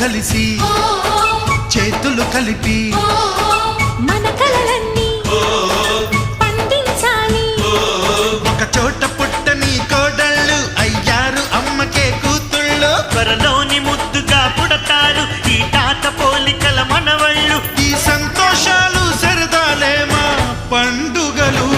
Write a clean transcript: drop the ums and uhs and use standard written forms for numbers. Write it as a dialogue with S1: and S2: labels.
S1: కలిసి చేతులు కలిపి
S2: మన కలలన్నీ పండించాలి.
S1: ఒక చోట పుట్టని కోడళ్ళు అయ్యారు అమ్మకే కూతుళ్ళు.
S3: త్వరలోని ముద్దుగా పుడతారు ఈ తాత పోలికల మనవళ్ళు.
S1: ఈ సంతోషాలు సరదాలే మా పండుగలు.